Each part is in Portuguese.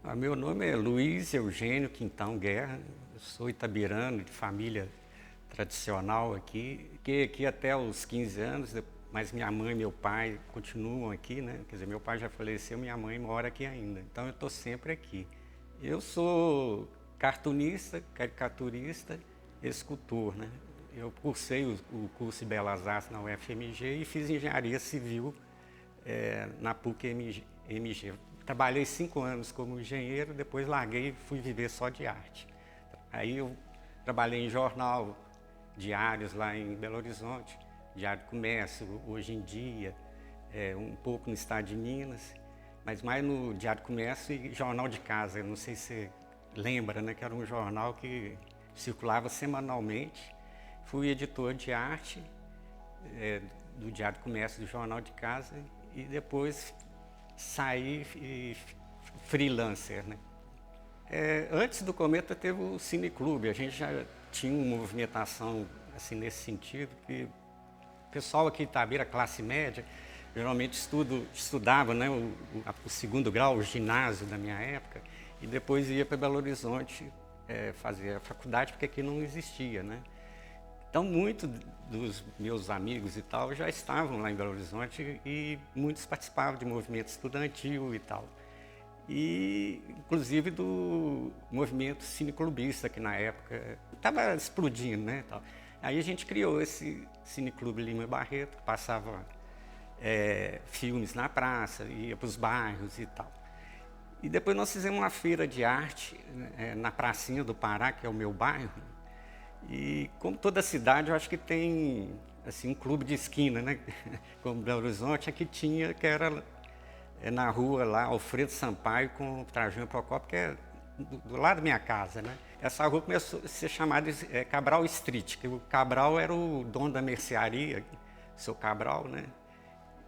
Meu nome é Luiz Eugênio Quintão Guerra, eu sou itabirano, de família tradicional aqui, fiquei aqui até os 15 anos, mas minha mãe e meu pai continuam aqui, né? Quer dizer, meu pai já faleceu, minha mãe mora aqui ainda, então eu estou sempre aqui. Eu sou cartunista, caricaturista, escultor, né? Eu cursei o curso de Belas Artes na UFMG e fiz engenharia civil na PUC-MG. Trabalhei 5 anos como engenheiro, depois larguei e fui viver só de arte. Aí eu trabalhei em jornal, diários lá em Belo Horizonte, Diário do Comércio, Hoje em Dia, um pouco no estado de Minas, mas mais no Diário do Comércio e Jornal de Casa. Eu não sei se você lembra, né, que era um jornal que circulava semanalmente. Fui editor de arte do Diário do Comércio, do Jornal de Casa, e depois saí e freelancer, né? Antes do Cometa teve o Cineclube, a gente já tinha uma movimentação assim nesse sentido, que o pessoal aqui em Itabira, classe média, geralmente estudava, né, o segundo grau, o ginásio da minha época, e depois ia para Belo Horizonte fazer a faculdade, porque aqui não existia, né? Então, muitos dos meus amigos e tal já estavam lá em Belo Horizonte e muitos participavam de movimento estudantil e tal. E, inclusive, do movimento cineclubista, que na época estava explodindo, né? Tal. Aí a gente criou esse Cineclube Lima Barreto, que passava filmes na praça, ia para os bairros e tal. E depois nós fizemos uma feira de arte na Pracinha do Pará, que é o meu bairro. E como toda cidade, eu acho que tem assim, um clube de esquina, né? Como Belo Horizonte, aqui tinha, que era na rua lá, Alfredo Sampaio com Trajano Procópio, que é do lado da minha casa, né? Essa rua começou a ser chamada Cabral Street, que o Cabral era o dono da mercearia, o seu Cabral, né?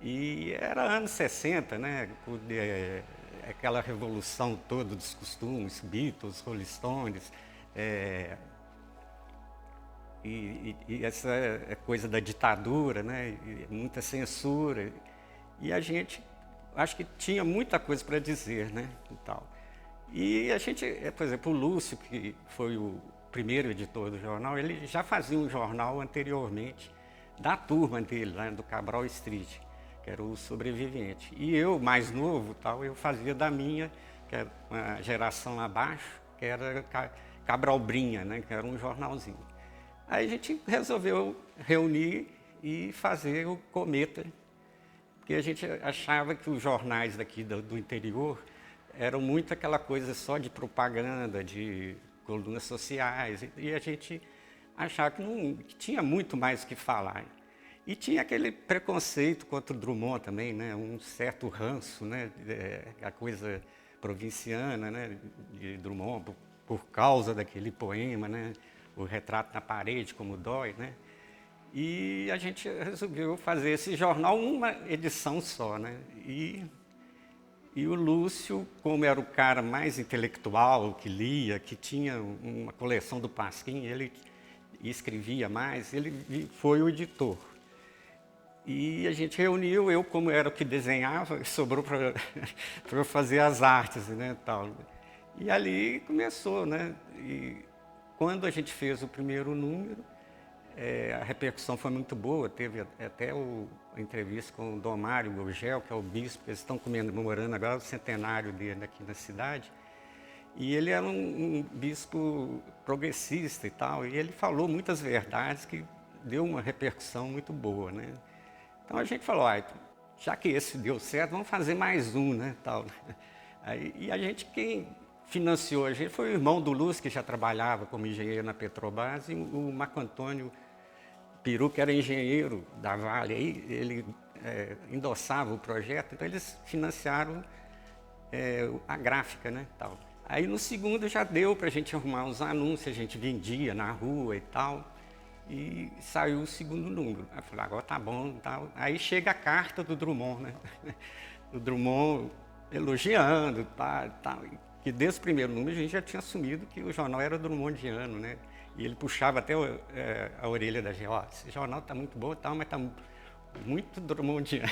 E era anos 60, né? Aquela revolução toda dos costumes, Beatles, Rolling Stones, e essa coisa da ditadura, né? E muita censura. E a gente, acho que tinha muita coisa para dizer, né? E tal. E a gente, por exemplo, o Lúcio, que foi o primeiro editor do jornal, ele já fazia um jornal anteriormente, da turma dele, lá do Cabral Street, que era o Sobrevivente. E eu, mais novo, tal, eu fazia da minha, que era uma geração abaixo, que era Cabral Brinha, né? Que era um jornalzinho. Aí a gente resolveu reunir e fazer o Cometa, porque a gente achava que os jornais daqui do interior eram muito aquela coisa só de propaganda, de colunas sociais, e a gente achava que tinha muito mais o que falar. E tinha aquele preconceito contra o Drummond também, né? Um certo ranço, né? A coisa provinciana, né? De Drummond, por causa daquele poema, né? O Retrato na Parede, como dói, né? E a gente resolveu fazer esse jornal uma edição só, né? E o Lúcio, como era o cara mais intelectual, que lia, que tinha uma coleção do Pasquim, ele escrevia mais, ele foi o editor. E a gente reuniu, eu como era o que desenhava, sobrou para eu fazer as artes, né, tal. E ali começou, né? E quando a gente fez o primeiro número, a repercussão foi muito boa, teve até a entrevista com o Dom Mário Gurgel, que é o bispo, eles estão comemorando agora o centenário dele aqui na cidade. E ele era um bispo progressista e tal, e ele falou muitas verdades que deu uma repercussão muito boa, né? Então a gente falou, já que esse deu certo, vamos fazer mais um, né, tal. E a gente, quem financiou a gente foi o irmão do Lúcio, que já trabalhava como engenheiro na Petrobras, e o Marco Antônio Peru, que era engenheiro da Vale, aí ele endossava o projeto, então eles financiaram a gráfica, né, tal. Aí no segundo já deu para a gente arrumar os anúncios, a gente vendia na rua e tal, e saiu o segundo número. Aí eu falei, agora tá bom e tal. Aí chega a carta do Drummond, né? O Drummond elogiando, tal, que desde o primeiro número a gente já tinha assumido que o jornal era drummondiano, né? E ele puxava até a orelha da gente, esse jornal está muito bom, tal, mas está muito drummondiano.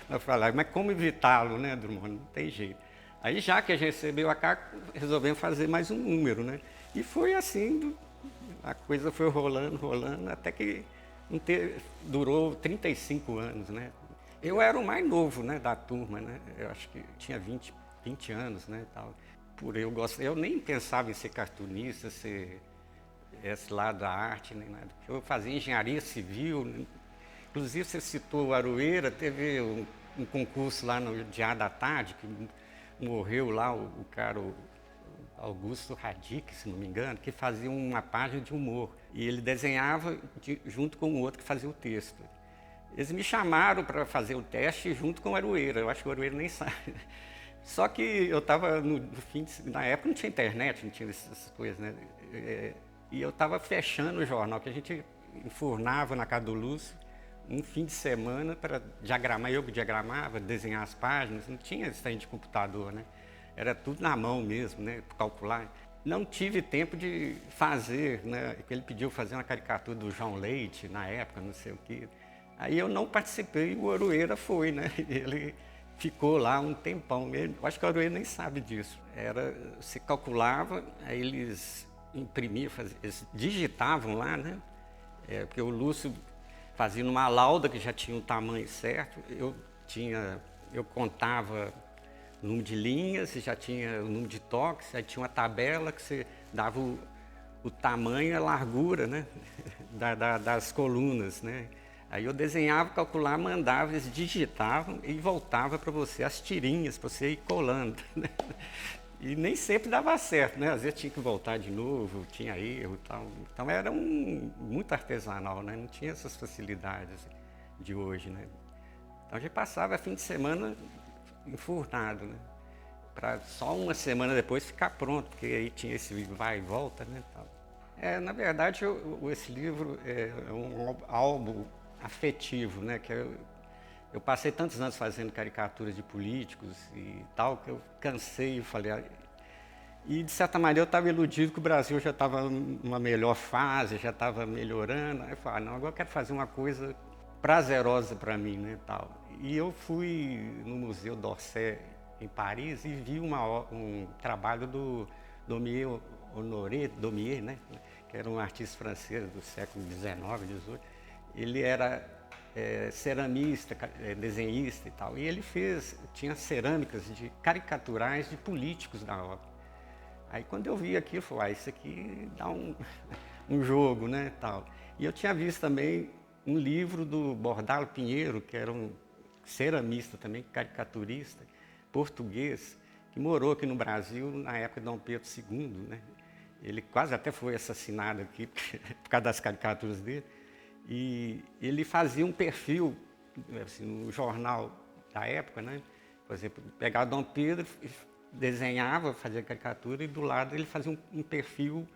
Eu falava, mas como evitá-lo, né, Drummond? Não tem jeito. Aí já que a gente recebeu a carta, resolvemos fazer mais um número, né? E foi assim, a coisa foi rolando, rolando, até que durou 35 anos, né? Eu era o mais novo, né, da turma, né? Eu acho que tinha 20 anos, né, tal. Eu nem pensava em ser cartunista, ser esse lado da arte, nem nada. Eu fazia engenharia civil, né? Inclusive você citou o Aroeira, teve um concurso lá no Diário da Tarde, que morreu lá o cara, o Augusto Radic, se não me engano, que fazia uma página de humor. E ele desenhava junto com o outro que fazia o texto. Eles me chamaram para fazer o teste junto com o Aroeira. Eu acho que o Aroeira nem sabe. Só que eu estava na época não tinha internet, não tinha essas coisas, né? E eu estava fechando o jornal, que a gente enfurnava na casa do Lúcio um fim de semana para diagramar. Eu que diagramava, desenhar as páginas, não tinha esse trem de computador, né? Era tudo na mão mesmo, né? Calcular. Não tive tempo de fazer, né? Ele pediu fazer uma caricatura do João Leite na época, não sei o quê. Aí eu não participei e o Aroeira foi, né? Ele ficou lá um tempão. Eu acho que o Aroeira nem sabe disso. Você calculava, aí eles imprimiam, eles digitavam lá, né? Porque o Lúcio fazia numa lauda que já tinha o tamanho certo. Eu contava o número de linhas, já tinha o número de toques, aí tinha uma tabela que você dava o tamanho e a largura, né? das colunas, né? Aí eu desenhava, calculava, mandava, eles digitavam e voltava para você as tirinhas, para você ir colando, né? E nem sempre dava certo, né? Às vezes tinha que voltar de novo, tinha erro e tal. Então era muito artesanal, né? Não tinha essas facilidades de hoje, né? Então a gente passava fim de semana enfurnado, né? Para só uma semana depois ficar pronto, porque aí tinha esse vai e volta, né? Na verdade, esse livro é um álbum afetivo, né? Que eu passei tantos anos fazendo caricaturas de políticos e tal, que eu cansei e falei... E, de certa maneira, eu estava iludido que o Brasil já estava numa melhor fase, já estava melhorando. Aí eu falei, não, agora eu quero fazer uma coisa prazerosa para mim, né, tal. E eu fui no Museu d'Orsay, em Paris, e vi um trabalho do Honoré Daumier, né, que era um artista francês do século XIX, XVIII. Ele era ceramista, desenhista e tal. E ele tinha cerâmicas caricaturais de políticos da obra. Aí quando eu vi aquilo, eu falei, isso aqui dá um jogo, né, tal. E eu tinha visto também um livro do Bordalo Pinheiro, que era um ceramista também, caricaturista, português, que morou aqui no Brasil na época de Dom Pedro II, né. Ele quase até foi assassinado aqui por causa das caricaturas dele. E ele fazia um perfil, assim, no jornal da época, né? Por exemplo, pegava Dom Pedro, desenhava, fazia caricatura e do lado ele fazia um perfil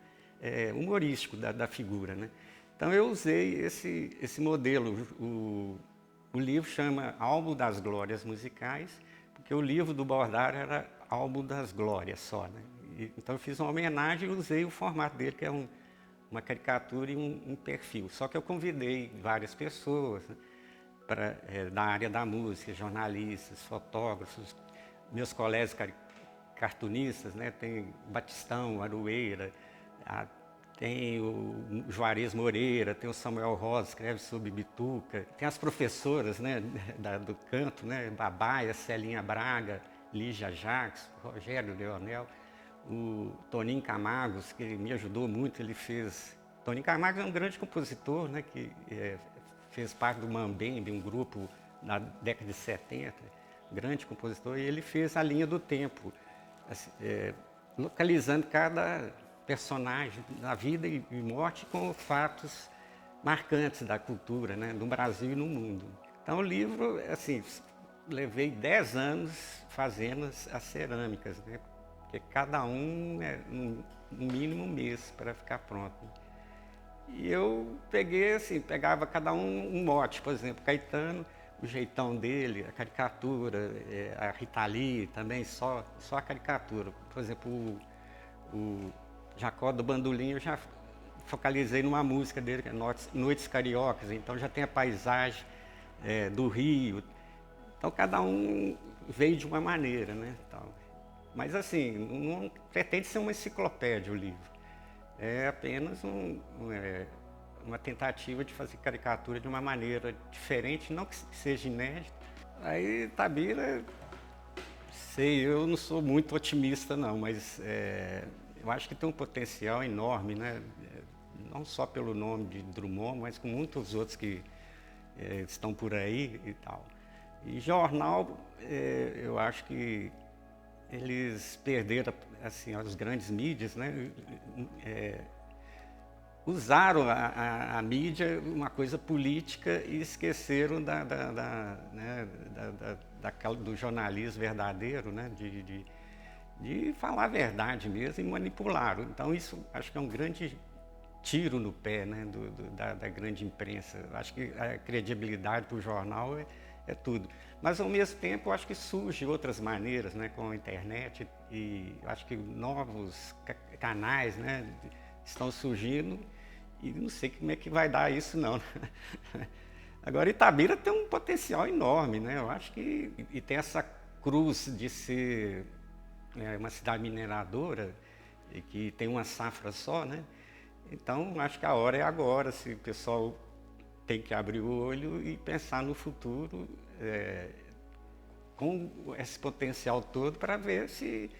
humorístico da figura, né? Então eu usei esse modelo. O livro chama Álbum das Glórias Musicais, porque o livro do Bordaro era Álbum das Glórias só, né? Então eu fiz uma homenagem e usei o formato dele, que é uma caricatura e um perfil. Só que eu convidei várias pessoas, né, da área da música, jornalistas, fotógrafos, meus colegas cartunistas, né? Tem Batistão, Aroeira, tem o Juarez Moreira, tem o Samuel Rosa, escreve sobre Bituca, tem as professoras, né, do canto, né, Babaia, Celinha Braga, Lígia Jacques, Rogério Leonel, o Toninho Camargos, que me ajudou muito, Toninho Camargos é um grande compositor, né, que fez parte do Mambembe, um grupo na década de 70, grande compositor, e ele fez a linha do tempo, assim, localizando cada personagem da vida e morte com fatos marcantes da cultura, né, do Brasil e no mundo. Então o livro, assim, levei 10 anos fazendo as cerâmicas, né, porque cada um no mínimo um mês para ficar pronto. E eu pegava cada um mote, por exemplo, Caetano, o jeitão dele, a caricatura, a Rita Lee também, só a caricatura. Por exemplo, o Jacó do Bandolim, eu já focalizei numa música dele, que é Noites Cariocas, então já tem a paisagem do Rio. Então cada um veio de uma maneira, né? Tal. Mas assim, não pretende ser uma enciclopédia o livro. É apenas uma tentativa de fazer caricatura de uma maneira diferente, não que seja inédita. Aí Itabira, sei, eu não sou muito otimista não, mas eu acho que tem um potencial enorme, né? Não só pelo nome de Drummond, mas com muitos outros que estão por aí e tal. E jornal, eu acho que eles perderam assim, as grandes mídias, né? Usaram a mídia uma coisa política e esqueceram né, do jornalismo verdadeiro, né? De falar a verdade mesmo e manipularam. Então isso acho que é um grande tiro no pé, né, da grande imprensa. Acho que a credibilidade para o jornal é tudo. Mas, ao mesmo tempo, acho que surgem outras maneiras, né, com a internet, e acho que novos canais, né, estão surgindo, e não sei como é que vai dar isso, não. Agora, Itabira tem um potencial enorme, né, eu acho que... E tem essa cruz de ser uma cidade mineradora, e que tem uma safra só, né? Então, acho que a hora é agora, se o pessoal tem que abrir o olho e pensar no futuro com esse potencial todo para ver se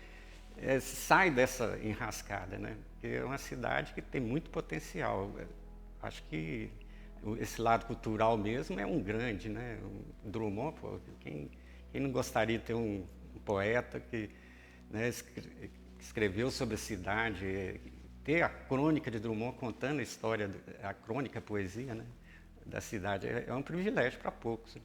sai dessa enrascada, né? Porque é uma cidade que tem muito potencial. Acho que esse lado cultural mesmo é um grande, né? O Drummond, pô, quem não gostaria de ter um poeta que, né, escreveu sobre a cidade, ter a crônica de Drummond contando a história, a crônica, a poesia, né, da cidade, é um privilégio para poucos.